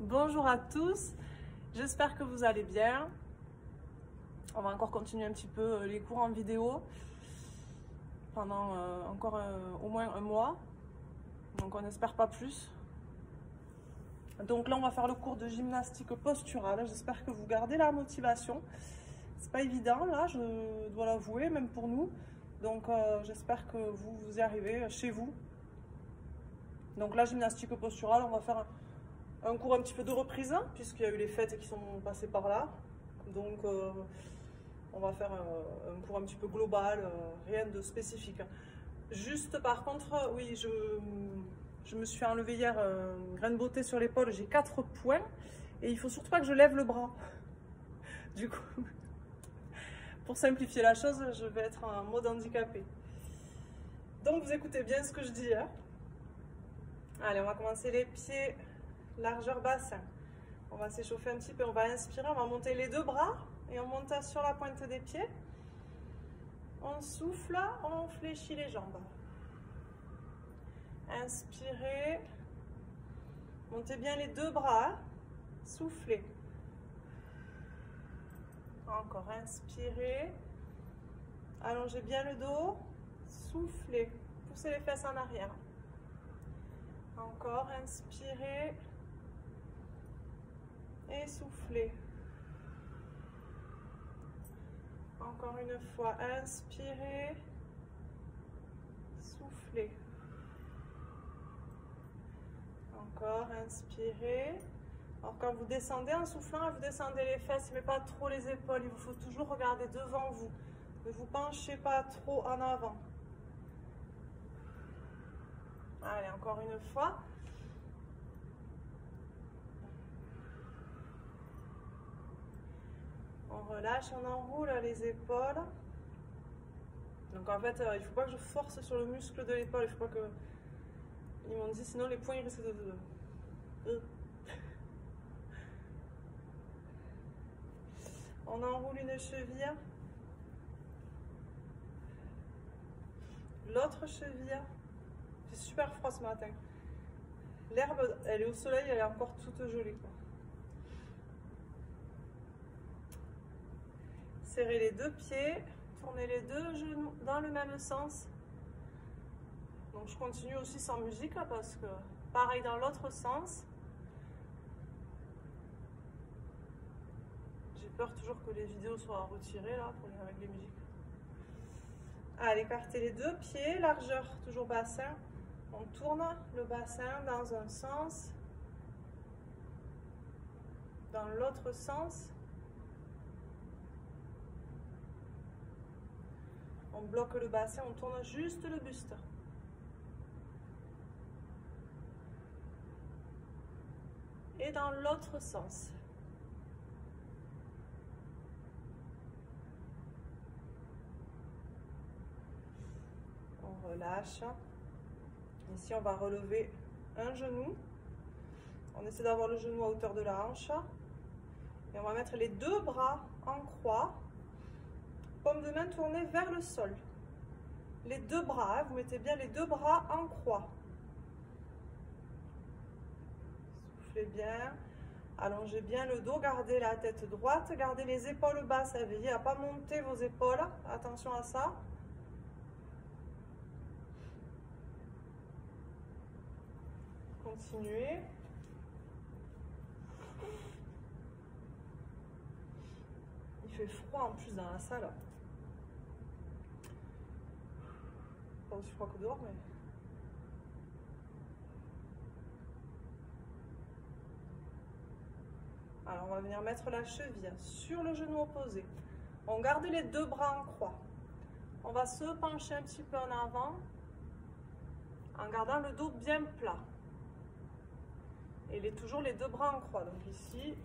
Bonjour à tous, j'espère que vous allez bien. On va encore continuer un petit peu les cours en vidéo pendant encore au moins un mois, donc on n'espère pas plus. Donc là on va faire le cours de gymnastique posturale, j'espère que vous gardez la motivation. C'est pas évident là, je dois l'avouer, même pour nous, donc j'espère que vous y arrivez chez vous. Donc la gymnastique posturale, on va faire un cours un petit peu de reprise, puisqu'il y a eu les fêtes qui sont passées par là. Donc on va faire un cours un petit peu global, rien de spécifique. Juste par contre, oui, je me suis enlevé hier une graine de beauté sur l'épaule, j'ai 4 points. Et il faut surtout pas que je lève le bras. Du coup, pour simplifier la chose, je vais être en mode handicapé. Donc vous écoutez bien ce que je dis. Hein. Allez, on va commencer les pieds, largeur bassin. On va s'échauffer un petit peu, on va inspirer, on va monter les deux bras et on monte sur la pointe des pieds. On souffle, on fléchit les jambes. Inspirez, montez bien les deux bras, soufflez. Encore, inspirez, allongez bien le dos, soufflez, poussez les fesses en arrière. Encore, inspirez et soufflez. Encore une fois, inspirez, soufflez. Encore, inspirez. Alors quand vous descendez en soufflant, vous descendez les fesses, mais pas trop les épaules. Il vous faut toujours regarder devant vous. Ne vous penchez pas trop en avant. Allez, encore une fois. On relâche, on enroule les épaules. Donc en fait, il ne faut pas que je force sur le muscle de l'épaule. Il ne faut pas que... Ils m'ont dit, sinon les poings ils risquent de... On enroule une cheville. L'autre cheville. C'est super froid ce matin. L'herbe, elle est au soleil, elle est encore toute gelée, quoi. Serrez les deux pieds, tournez les deux genoux dans le même sens. Donc je continue aussi sans musique là, parce que pareil dans l'autre sens. J'ai peur toujours que les vidéos soient retirées là avec les musiques. Allez, écartez les deux pieds, largeur toujours bassin. On tourne le bassin dans un sens, dans l'autre sens. On bloque le bassin, on tourne juste le buste. Et dans l'autre sens. On relâche. Ici, on va relever un genou. On essaie d'avoir le genou à hauteur de la hanche. Et on va mettre les deux bras en croix. Paume de main tournée vers le sol. Les deux bras, vous mettez bien les deux bras en croix. Soufflez bien. Allongez bien le dos, gardez la tête droite, gardez les épaules basses, veillez à ne pas monter vos épaules. Attention à ça. Continuez. Il fait froid en plus dans la salle. Pas aussi froid que dehors, mais... Alors, on va venir mettre la cheville sur le genou opposé. On garde les deux bras en croix. On va se pencher un petit peu en avant en gardant le dos bien plat. Et toujours les deux bras en croix. Donc ici,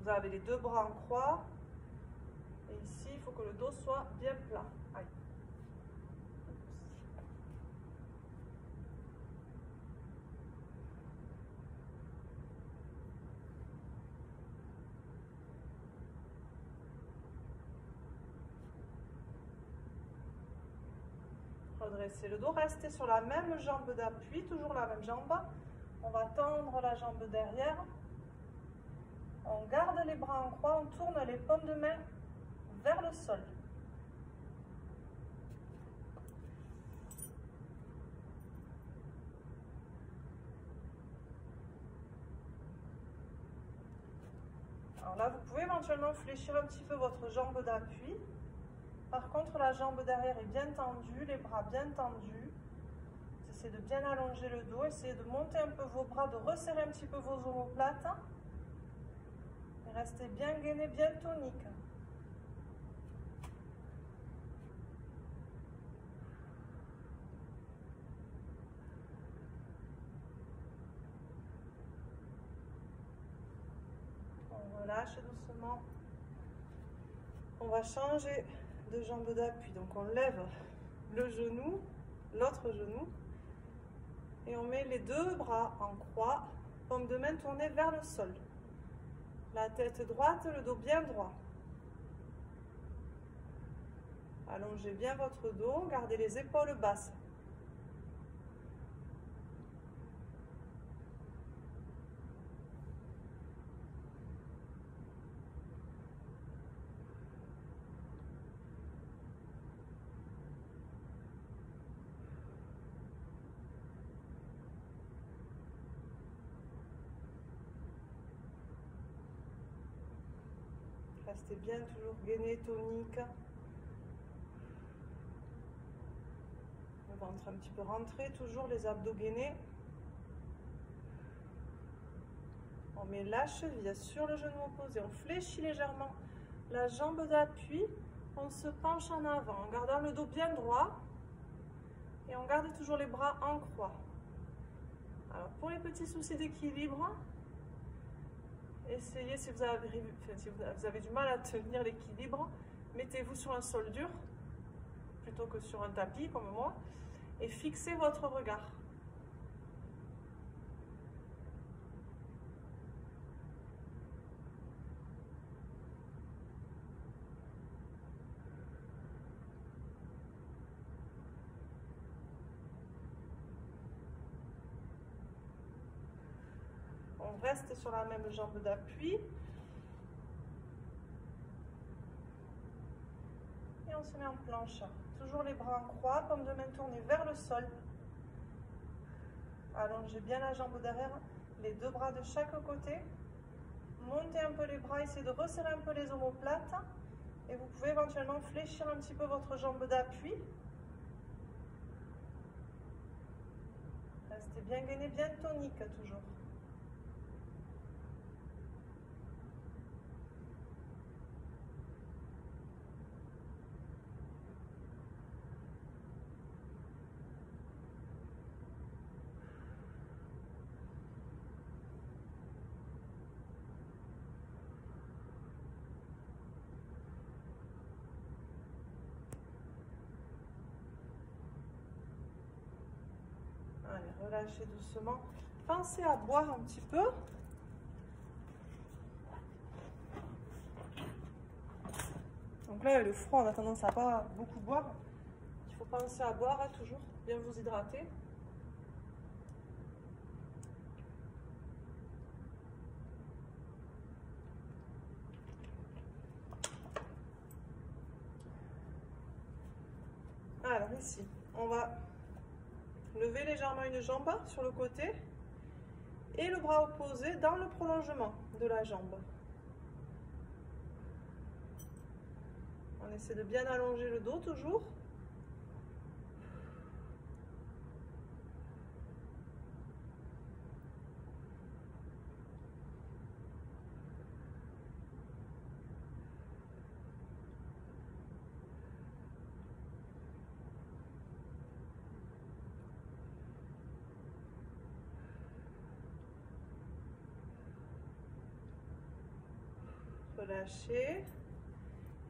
vous avez les deux bras en croix. Et ici, il faut que le dos soit bien plat. Aïe. redressez le dos, restez sur la même jambe d'appui, toujours la même jambe. On va tendre la jambe derrière. On garde les bras en croix, on tourne les paumes de main vers le sol. Alors là, vous pouvez éventuellement fléchir un petit peu votre jambe d'appui. Par contre, la jambe derrière est bien tendue, les bras bien tendus. Essayez de bien allonger le dos, essayez de monter un peu vos bras, de resserrer un petit peu vos omoplates. Et restez bien gainé, bien tonique. On relâche doucement. On va changer de jambe d'appui. Donc on lève le genou, l'autre genou. Et on met les deux bras en croix, paume de main tournée vers le sol. La tête droite, le dos bien droit. Allongez bien votre dos, gardez les épaules basses. Restez bien toujours gainé, tonique. Le ventre un petit peu rentré, toujours les abdos gainés. On met la cheville sur le genou opposé, on fléchit légèrement la jambe d'appui, on se penche en avant en gardant le dos bien droit et on garde toujours les bras en croix. Alors pour les petits soucis d'équilibre, essayez, si vous avez du mal à tenir l'équilibre, mettez-vous sur un sol dur plutôt que sur un tapis comme moi et fixez votre regard. On reste sur la même jambe d'appui. Et on se met en planche. Toujours les bras en croix, paume de main tournée vers le sol. Allongez bien la jambe derrière, les deux bras de chaque côté. Montez un peu les bras, essayez de resserrer un peu les omoplates. Et vous pouvez éventuellement fléchir un petit peu votre jambe d'appui. Restez bien gainé, bien tonique toujours. Allez, relâchez doucement. Pensez à boire un petit peu. Donc là, le froid, on a tendance à pas beaucoup boire. Il faut penser à boire, hein, toujours bien vous hydrater. Alors ici, on va lever légèrement une jambe sur le côté et le bras opposé dans le prolongement de la jambe. On essaie de bien allonger le dos toujours. Relâchez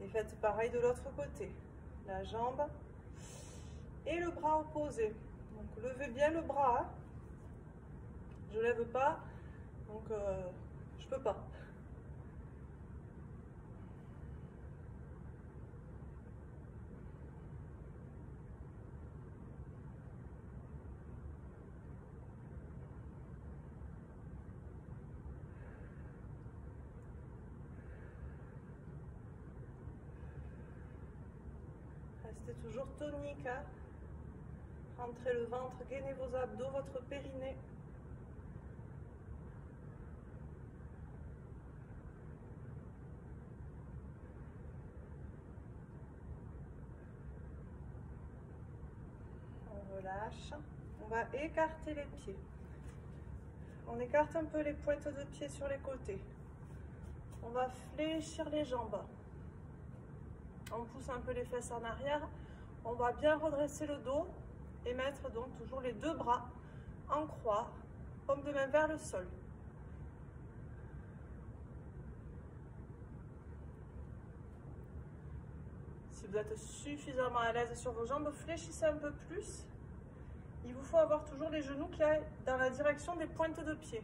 et faites pareil de l'autre côté, la jambe et le bras opposé. Donc levez bien le bras, hein. Je lève pas, donc je peux pas. Restez toujours tonique. Hein. Rentrez le ventre, gainez vos abdos, votre périnée. On relâche. On va écarter les pieds. On écarte un peu les pointes de pied sur les côtés. On va fléchir les jambes. On pousse un peu les fesses en arrière. On va bien redresser le dos et mettre donc toujours les deux bras en croix, paume de main vers le sol. Si vous êtes suffisamment à l'aise sur vos jambes, fléchissez un peu plus. Il vous faut avoir toujours les genoux qui aillent dans la direction des pointes de pied.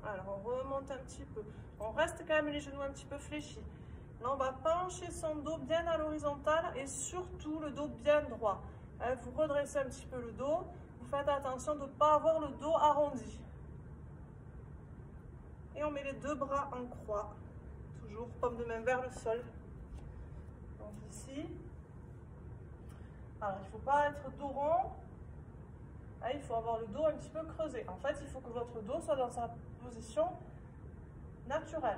Alors on remonte un petit peu. On reste quand même les genoux un petit peu fléchis. Là on va pencher son dos bien à l'horizontale et surtout le dos bien droit. Vous redressez un petit peu le dos. Vous faites attention de ne pas avoir le dos arrondi. Et on met les deux bras en croix. Toujours paume de main vers le sol. Donc ici. Alors il ne faut pas être dos rond. Là, il faut avoir le dos un petit peu creusé. En fait, il faut que votre dos soit dans sa position naturelle.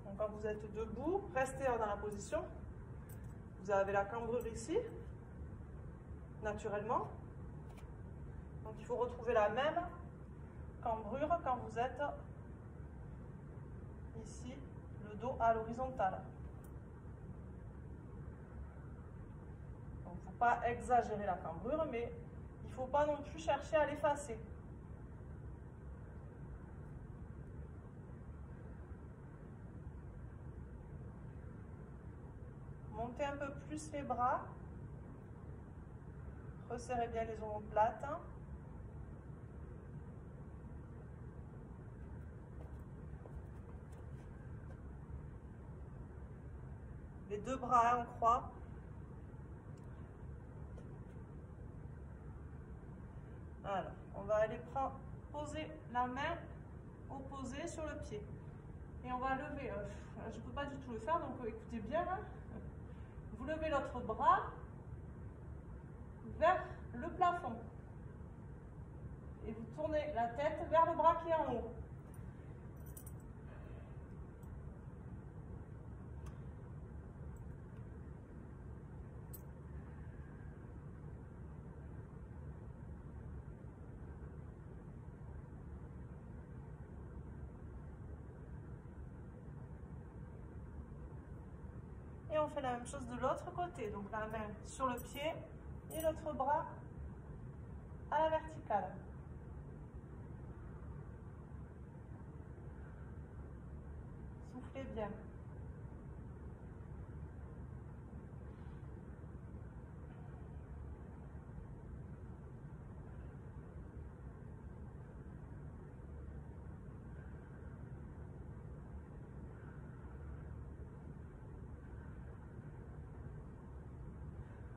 Donc, quand vous êtes debout, restez dans la position. Vous avez la cambrure ici, naturellement. Donc, il faut retrouver la même cambrure quand vous êtes ici, le dos à l'horizontale. Donc, il ne faut pas exagérer la cambrure, mais il ne faut pas non plus chercher à l'effacer. Montez un peu plus les bras. Resserrez bien les omoplates. Les deux bras en croix. Alors, on va aller poser la main opposée sur le pied. Et on va lever. Je ne peux pas du tout le faire, donc écoutez bien. Hein. Vous levez l'autre bras vers le plafond. Et vous tournez la tête vers le bras qui est en haut. Et on fait la même chose de l'autre côté. Donc la main sur le pied et l'autre bras à la verticale. Soufflez bien.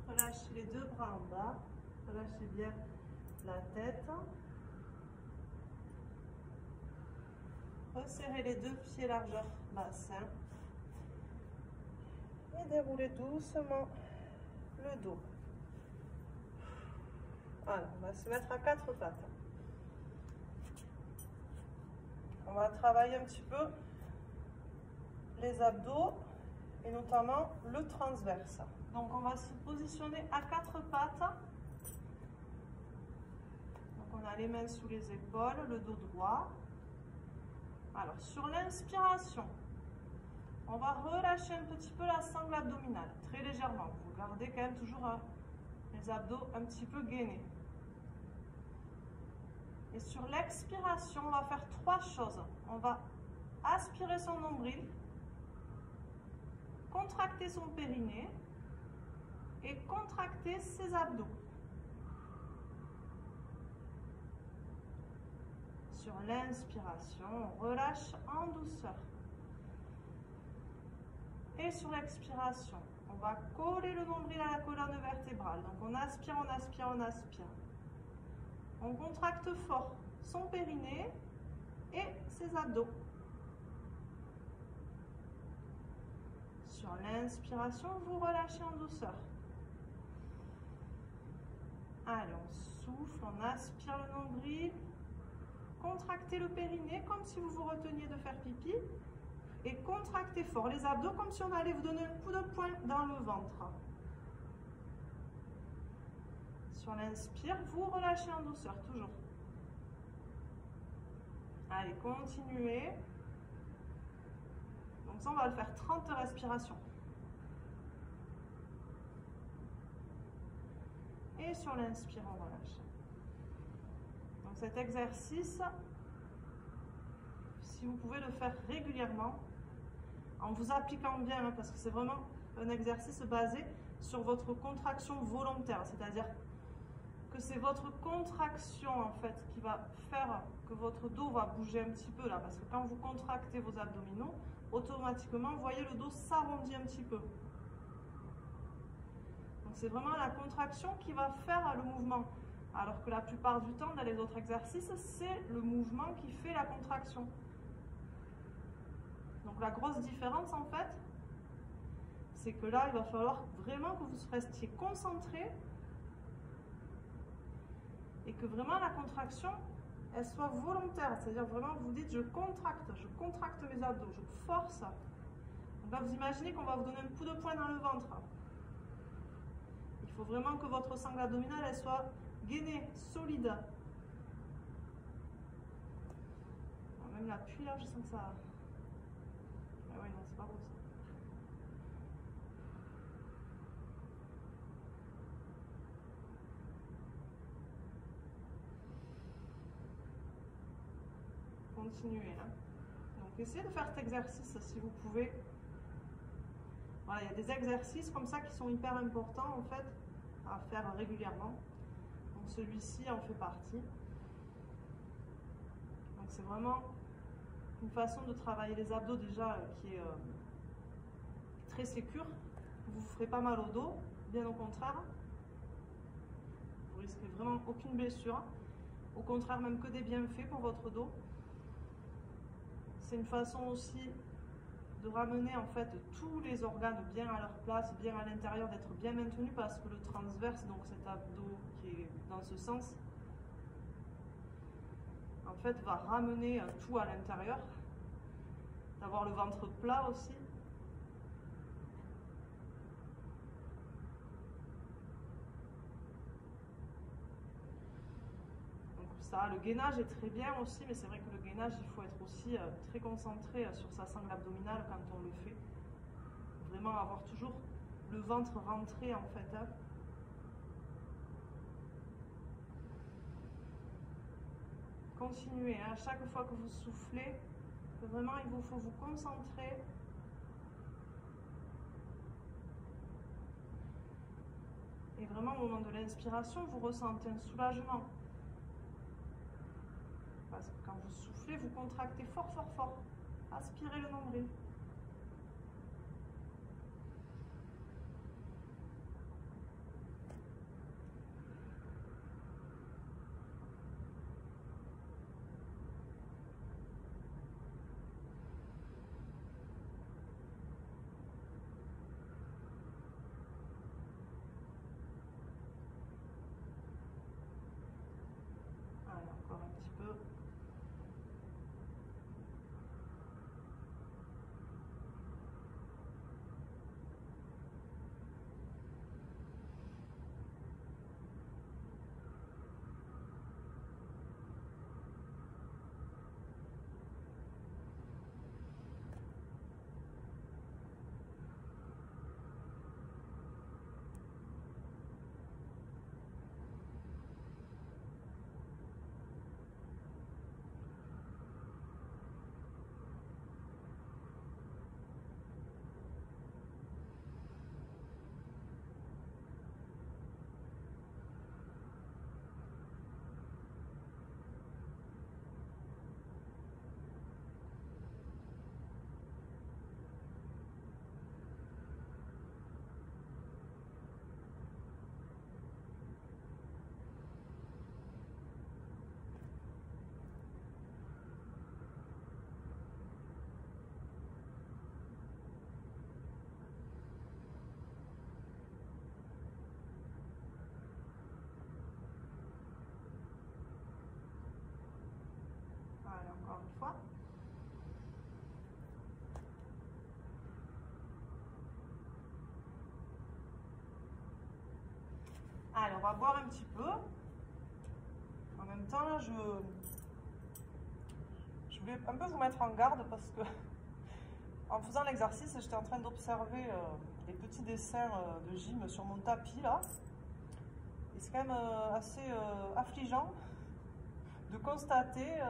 Relâchez les deux bras en bas, relâchez bien la tête. Resserrez les deux pieds largeur bassin. Et déroulez doucement le dos. Voilà, on va se mettre à quatre pattes. On va travailler un petit peu les abdos et notamment le transverse. Donc on va se positionner à quatre pattes. Donc on a les mains sous les épaules, le dos droit. Alors sur l'inspiration, on va relâcher un petit peu la sangle abdominale, très légèrement. Vous gardez quand même toujours les abdos un petit peu gainés. Et sur l'expiration, on va faire trois choses. On va aspirer son nombril, contracter son périnée et contracter ses abdos. Sur l'inspiration, on relâche en douceur. Et sur l'expiration, on va coller le nombril à la colonne vertébrale. Donc on aspire, on aspire, on aspire. On contracte fort son périnée et ses abdos. Sur l'inspiration, vous relâchez en douceur. Allez, on souffle, on aspire le nombril. Contractez le périnée comme si vous vous reteniez de faire pipi. Et contractez fort les abdos comme si on allait vous donner un coup de poing dans le ventre. Sur l'inspire, vous relâchez en douceur, toujours. Allez, continuez. Donc ça, on va le faire 30 respirations. Et sur l'inspire, on relâche. Donc cet exercice, si vous pouvez le faire régulièrement, en vous appliquant bien, parce que c'est vraiment un exercice basé sur votre contraction volontaire, c'est-à-dire que c'est votre contraction en fait qui va faire que votre dos va bouger un petit peu là, parce que quand vous contractez vos abdominaux, automatiquement, vous voyez, le dos s'arrondit un petit peu. Donc c'est vraiment la contraction qui va faire le mouvement, alors que la plupart du temps, dans les autres exercices, c'est le mouvement qui fait la contraction. Donc la grosse différence en fait, c'est que là, il va falloir vraiment que vous restiez concentré et que vraiment la contraction, elle soit volontaire. C'est-à-dire vraiment, vous dites, je contracte mes abdos, je force. Donc là, vous imaginez qu'on va vous donner un coup de poing dans le ventre. Il faut vraiment que votre sangle abdominale, elle soit gainée, solide. Même l'appui là, je sens que ça... Ah ouais, non, c'est pas beau ça. Continuez. Hein. Donc, essayez de faire cet exercice si vous pouvez. Voilà, il y a des exercices comme ça qui sont hyper importants en fait à faire régulièrement. Donc, celui-ci en fait partie. Donc, c'est vraiment une façon de travailler les abdos déjà qui est très sécure. Vous ne ferez pas mal au dos, bien au contraire. Vous risquez vraiment aucune blessure. Au contraire, même que des bienfaits pour votre dos. C'est une façon aussi de ramener en fait tous les organes bien à leur place, bien à l'intérieur, d'être bien maintenus, parce que le transverse, donc cet abdos qui est dans ce sens, en fait va ramener tout à l'intérieur, d'avoir le ventre plat aussi. Ça, le gainage est très bien aussi, mais c'est vrai que le gainage, il faut être aussi très concentré sur sa sangle abdominale quand on le fait. Vraiment avoir toujours le ventre rentré en fait. Hein. Continuez, hein. À chaque fois que vous soufflez, vraiment il vous faut vous concentrer. Et vraiment au moment de l'inspiration, vous ressentez un soulagement. Parce que quand vous soufflez, vous contractez fort, fort, fort. Aspirez le nombril. Allez, encore un petit peu. Allez, on va boire un petit peu. En même temps, là, je voulais un peu vous mettre en garde parce que en faisant l'exercice, j'étais en train d'observer les petits dessins de gym sur mon tapis là. Et c'est quand même assez affligeant de constater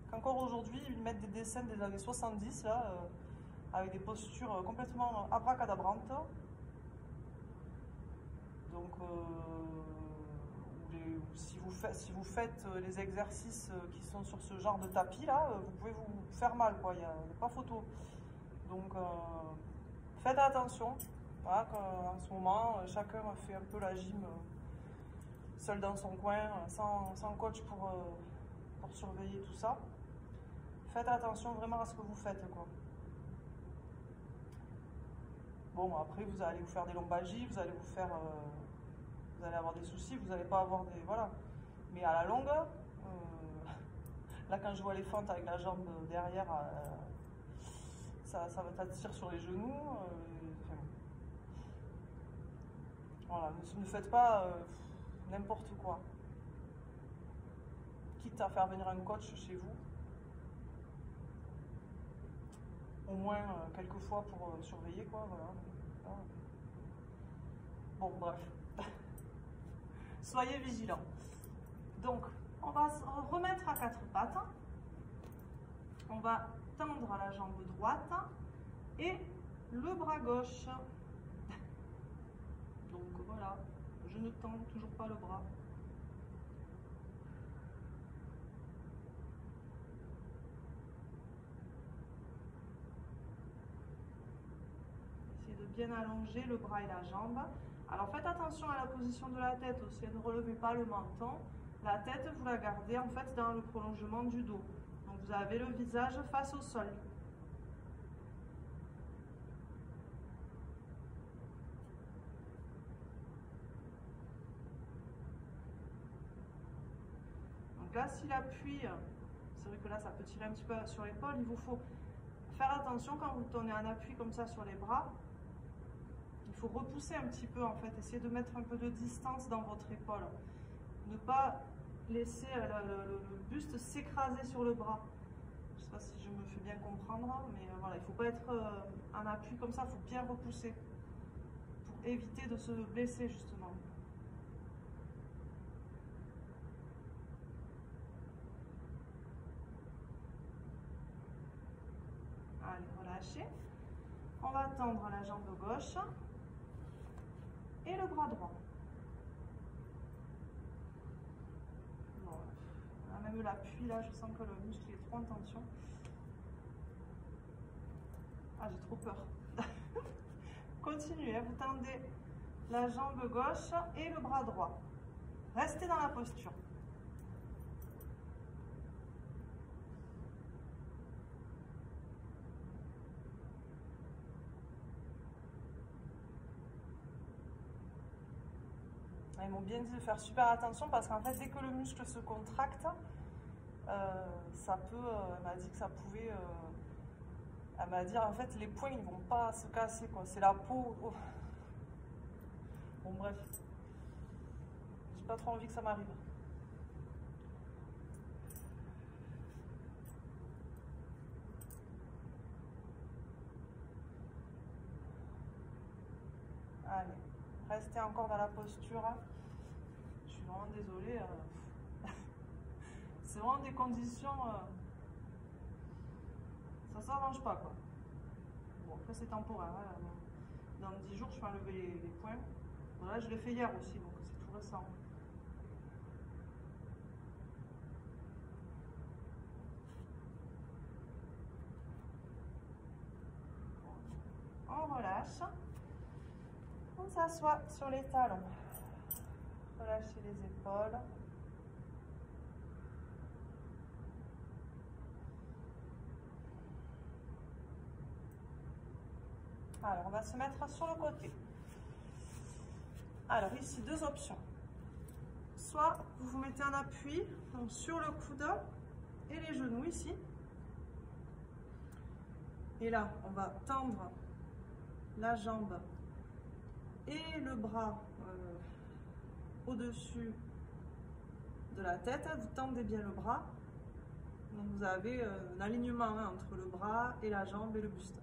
qu'encore aujourd'hui, ils mettent des dessins des années 70 là, avec des postures complètement abracadabrantes. Donc, si vous faites les exercices qui sont sur ce genre de tapis là, vous pouvez vous faire mal, quoi. Il n'y a pas photo. Donc, faites attention. Voilà, en ce moment, chacun fait un peu la gym seul dans son coin, sans coach pour surveiller tout ça. Faites attention vraiment à ce que vous faites, quoi. Bon, après, vous allez vous faire des lombalgies, vous allez avoir des soucis, vous n'allez pas avoir des... Voilà. Mais à la longue, là, quand je vois les fentes avec la jambe derrière, ça va t'attirer sur les genoux. Voilà, ne faites pas n'importe quoi. Quitte à faire venir un coach chez vous, au moins quelques fois pour surveiller, quoi. Voilà. Bon, bref. Soyez vigilants. Donc, on va se remettre à quatre pattes. On va tendre la jambe droite et le bras gauche. Donc voilà, je ne tends toujours pas le bras. Essayez de bien allonger le bras et la jambe. Alors faites attention à la position de la tête aussi, ne relevez pas le menton. La tête, vous la gardez en fait dans le prolongement du dos. Donc vous avez le visage face au sol. Donc là, si l'appui, c'est vrai que là ça peut tirer un petit peu sur l'épaule, il vous faut faire attention quand vous tenez un appui comme ça sur les bras. Il faut repousser un petit peu en fait, essayer de mettre un peu de distance dans votre épaule. Ne pas laisser le buste s'écraser sur le bras. Je ne sais pas si je me fais bien comprendre, mais voilà, il ne faut pas être en appui comme ça, il faut bien repousser pour éviter de se blesser justement. Allez, relâchez. On va tendre la jambe gauche et le bras droit. Bon, même l'appui là, je sens que le muscle est trop en tension. Ah, j'ai trop peur. Continuez, vous tendez la jambe gauche et le bras droit. Restez dans la posture. Ils m'ont bien dit de faire super attention parce qu'en fait, dès que le muscle se contracte, ça peut. Elle m'a dit que ça pouvait. Elle m'a dit en fait, les poings ils vont pas se casser, quoi. C'est la peau. Oh. Bon, bref. J'ai pas trop envie que ça m'arrive. Allez, restez encore dans la posture. Je suis vraiment désolée. C'est vraiment des conditions. Ça s'arrange pas, quoi. Bon, après c'est temporaire. Hein. Dans 10 jours, je vais enlever les poings. Voilà, je l'ai fait hier aussi, donc c'est tout récent. On relâche. On s'assoit sur les talons. Relâchez les épaules. Alors, on va se mettre sur le côté. Alors, ici, deux options. Soit vous vous mettez en appui donc sur le coude et les genoux ici. Et là, on va tendre la jambe et le bras au-dessus de la tête, vous tendez bien le bras. Donc vous avez un alignement hein, entre le bras et la jambe et le buste.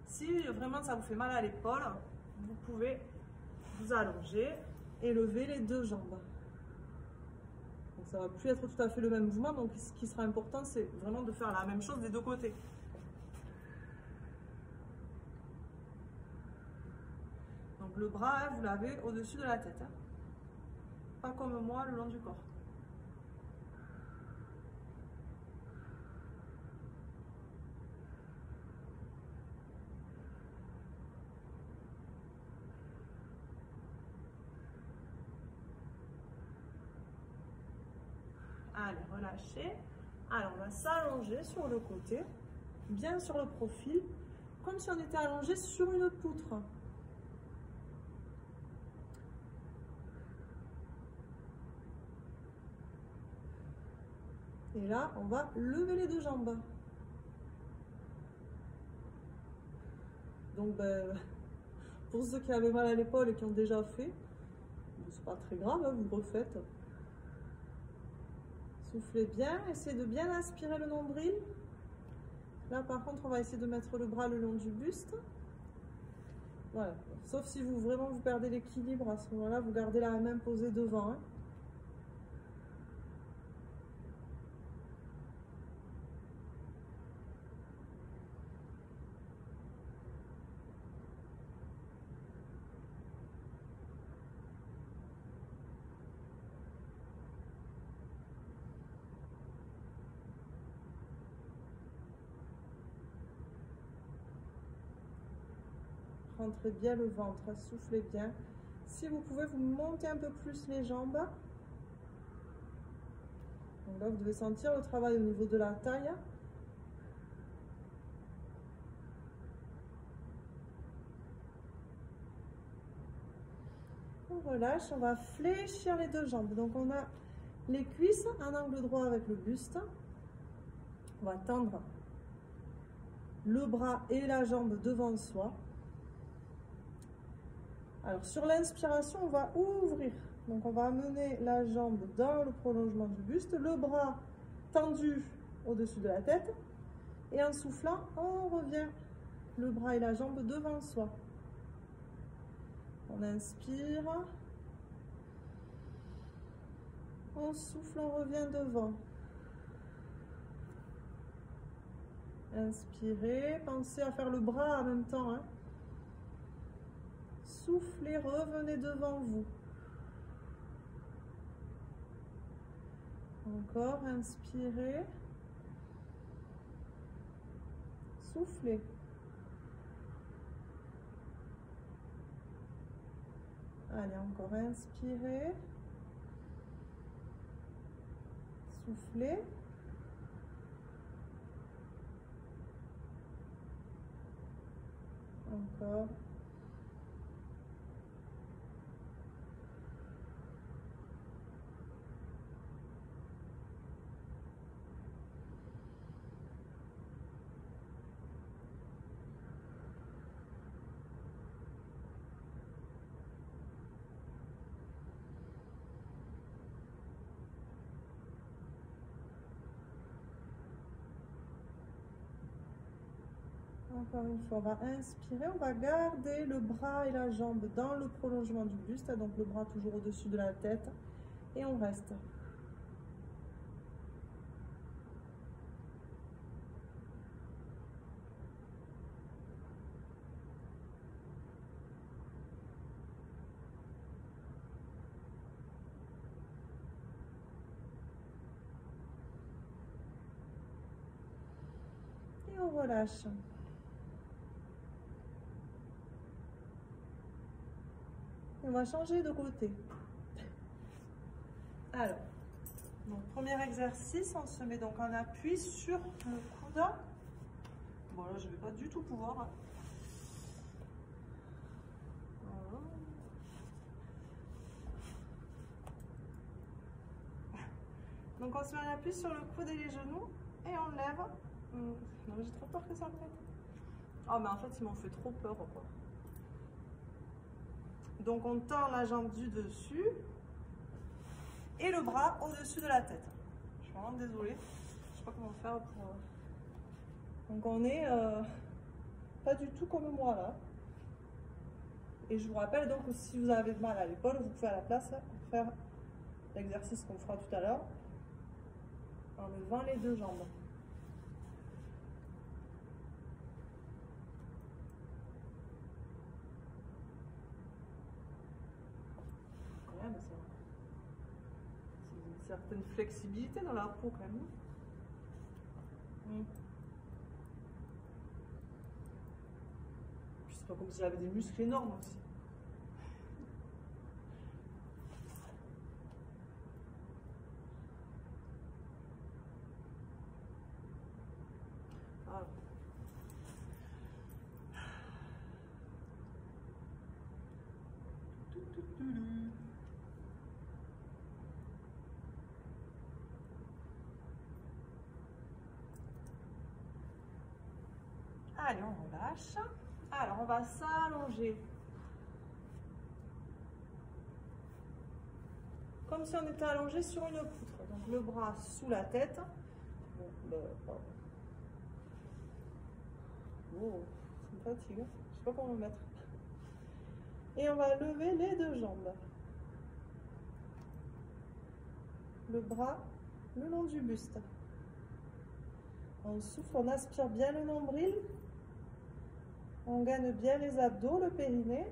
Si vraiment ça vous fait mal à l'épaule, vous pouvez vous allonger et lever les deux jambes. Donc ça ne va plus être tout à fait le même mouvement, donc ce qui sera important, c'est vraiment de faire la même chose des deux côtés. Donc le bras, hein, vous l'avez au-dessus de la tête. Hein. Pas comme moi, le long du corps. Allez, relâchez. Alors, on va s'allonger sur le côté, bien sur le profil, comme si on était allongé sur une poutre. Et là, on va lever les deux jambes. Donc, pour ceux qui avaient mal à l'épaule et qui ont déjà fait, c'est pas très grave, hein, vous refaites. Soufflez bien, essayez de bien aspirer le nombril. Là, par contre, on va essayer de mettre le bras le long du buste. Voilà. Sauf si vous vraiment vous perdez l'équilibre, à ce moment-là, vous gardez la main posée devant. Hein. Rentrez bien le ventre, soufflez bien. Si vous pouvez, vous montez un peu plus les jambes. Donc là, vous devez sentir le travail au niveau de la taille. On relâche, on va fléchir les deux jambes. Donc on a les cuisses en angle droit avec le buste. On va tendre le bras et la jambe devant soi. Alors sur l'inspiration, on va ouvrir. Donc on va amener la jambe dans le prolongement du buste, le bras tendu au-dessus de la tête. Et en soufflant, on revient le bras et la jambe devant soi. On inspire. On souffle, on revient devant. Inspirez, pensez à faire le bras en même temps. Hein. Soufflez, revenez devant vous. Encore, inspirez. Soufflez. Allez, encore, inspirez. Soufflez. Encore. Encore une fois, on va inspirer, on va garder le bras et la jambe dans le prolongement du buste, donc le bras toujours au-dessus de la tête, et on reste. Et on relâche. On va changer de côté. Alors, donc, premier exercice, on se met donc en appui sur le coude. Bon là, je ne vais pas du tout pouvoir. Voilà. Donc on se met en appui sur le coude et les genoux et on lève. Non, j'ai trop peur que ça me pète. Oh mais en fait, ils m'ont fait trop peur quoi. Donc on tend la jambe du dessus et le bras au-dessus de la tête. Je suis vraiment désolée, je sais pas comment faire pour... Donc on est pas du tout comme moi là. Et je vous rappelle donc que si vous avez mal à l'épaule, vous pouvez à la place faire l'exercice qu'on fera tout à l'heure en levant les deux jambes. Ouais, mais c'est une certaine flexibilité dans la peau quand même. Puis c'est pas comme si j'avais des muscles énormes aussi. Ah. Allez, on relâche. Alors, on va s'allonger. Comme si on était allongé sur une poutre. Donc, le bras sous la tête. Oh, ça me fatigue. Je ne sais pas comment le mettre. Et on va lever les deux jambes. Le bras le long du buste. On souffle, on aspire bien le nombril. On gagne bien les abdos, le périnée.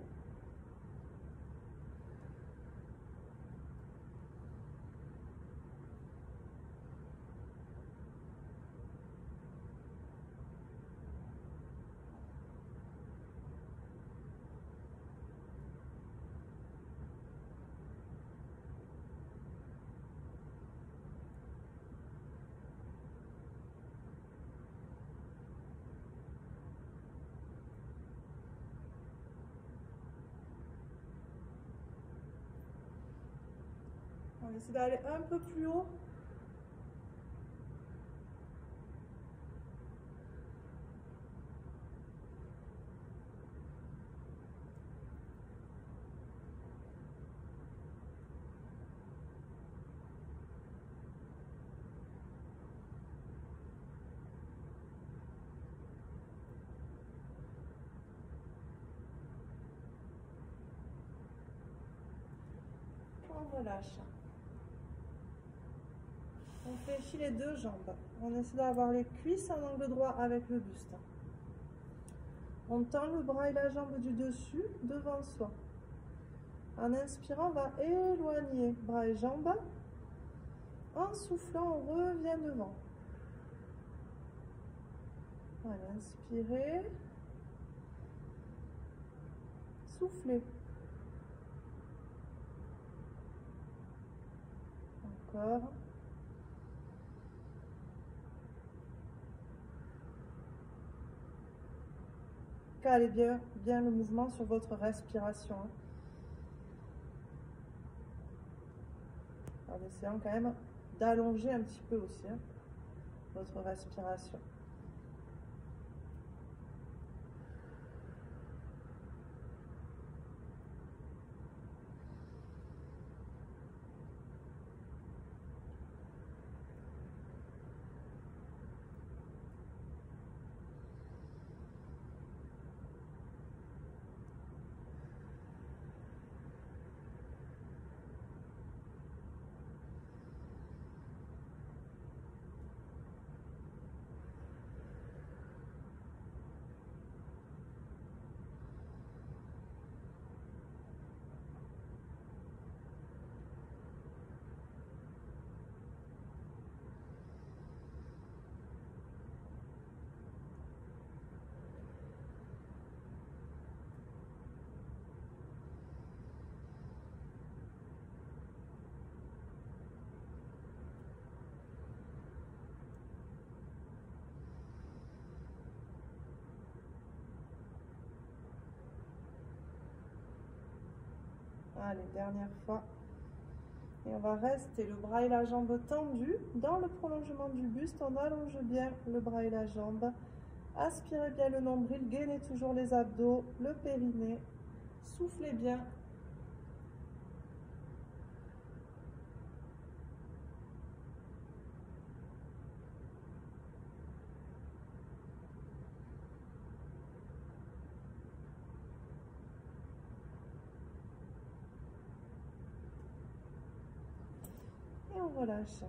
On essaie d'aller un peu plus haut. On relâche. On fléchit les deux jambes. On essaie d'avoir les cuisses en angle droit avec le buste. On tend le bras et la jambe du dessus devant soi. En inspirant, on va éloigner bras et jambes. En soufflant, on revient devant. Voilà, inspirez. Soufflez. Encore. Calez bien le mouvement sur votre respiration. En essayant quand même d'allonger un petit peu aussi votre respiration. Allez, dernière fois. Et on va rester le bras et la jambe tendus. Dans le prolongement du buste, on allonge bien le bras et la jambe. Aspirez bien le nombril, gainez toujours les abdos, le périnée. Soufflez bien on relâche.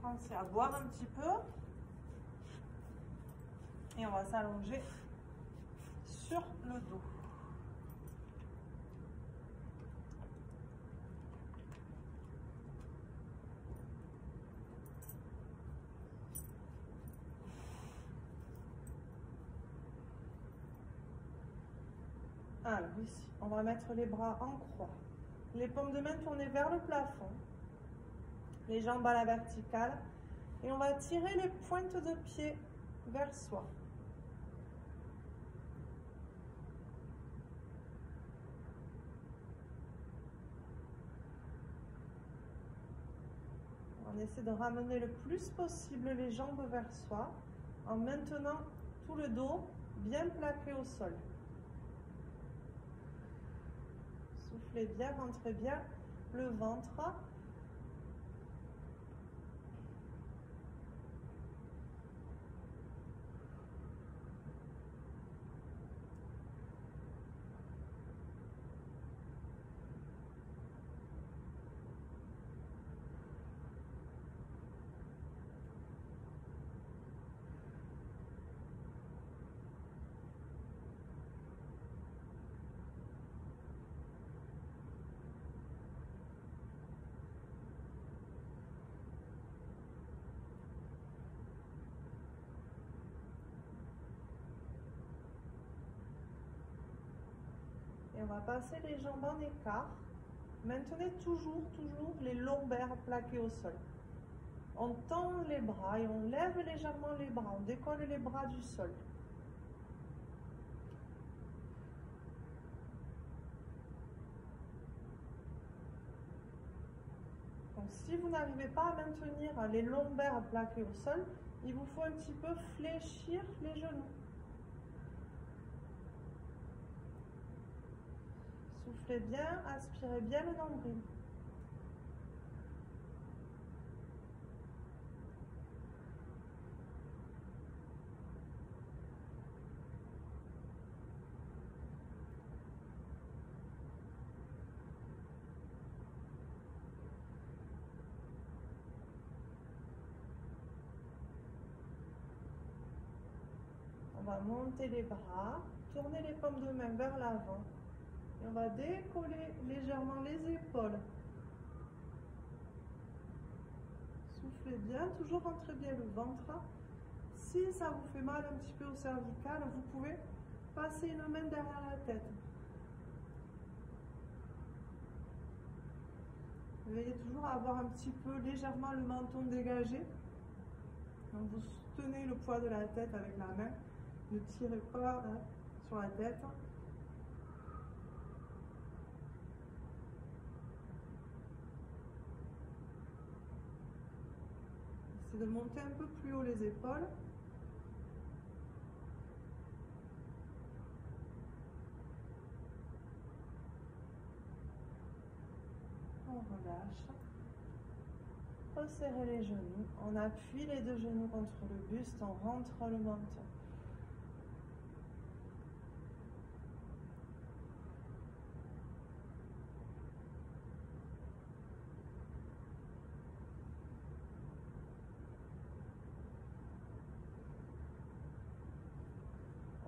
Pensez à boire un petit peu. Et on va s'allonger sur le dos. Alors ici, on va mettre les bras en croix. Les paumes de main tournées vers le plafond. Les jambes à la verticale. Et on va tirer les pointes de pied vers soi. On essaie de ramener le plus possible les jambes vers soi en maintenant tout le dos bien plaqué au sol. Soufflez bien, rentrez bien le ventre. Et on va passer les jambes en écart. Maintenez toujours les lombaires plaqués au sol. On tend les bras et on lève légèrement les bras. On décolle les bras du sol. Donc, si vous n'arrivez pas à maintenir les lombaires plaqués au sol, il vous faut un petit peu fléchir les genoux. Soufflez bien, aspirez bien le nombril. On va monter les bras, tourner les paumes de main vers l'avant. Et on va décoller légèrement les épaules. Soufflez bien, toujours rentrez bien le ventre. Si ça vous fait mal un petit peu au cervical, vous pouvez passer une main derrière la tête. Veillez toujours à avoir un petit peu légèrement le menton dégagé. Donc vous soutenez le poids de la tête avec la main. Ne tirez pas sur la tête. Essayez de monter un peu plus haut les épaules. On relâche. Resserrez les genoux. On appuie les deux genoux contre le buste. On rentre le menton.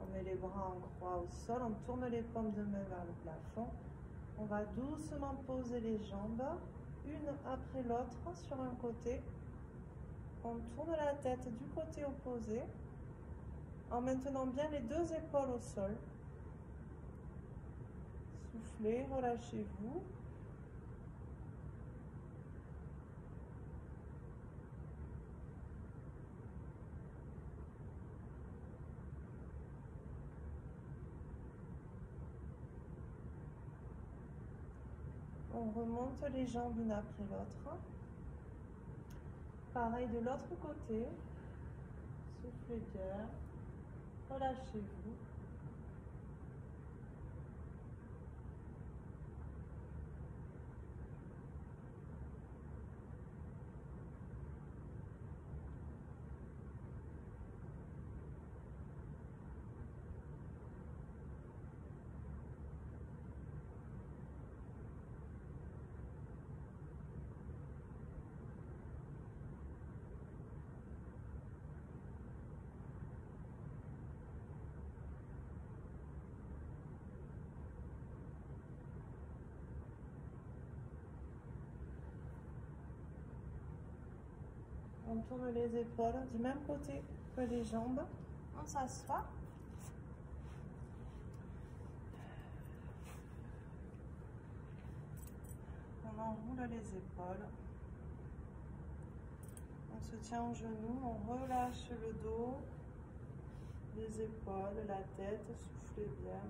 On met les bras en croix au sol. On tourne les paumes de main vers le plafond. On va doucement poser les jambes, une après l'autre, sur un côté. On tourne la tête du côté opposé, en maintenant bien les deux épaules au sol. Soufflez, relâchez-vous. On remonte les jambes une après l'autre. Pareil de l'autre côté. Soufflez bien. Relâchez-vous. On tourne les épaules du même côté que les jambes. On s'assoit. On enroule les épaules. On se tient au genou, on relâche le dos, les épaules, la tête, soufflez bien.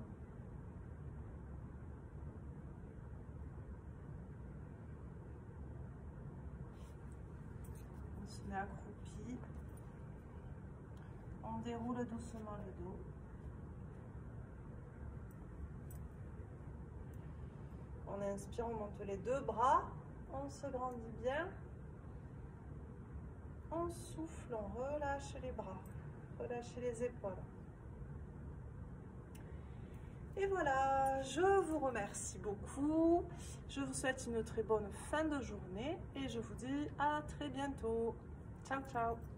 On se met accroupi. On déroule doucement le dos. On inspire, on monte les deux bras, on se grandit bien. On souffle, on relâche les bras, relâchez les épaules. Et voilà, je vous remercie beaucoup. Je vous souhaite une très bonne fin de journée et je vous dis à très bientôt. Ciao, ciao!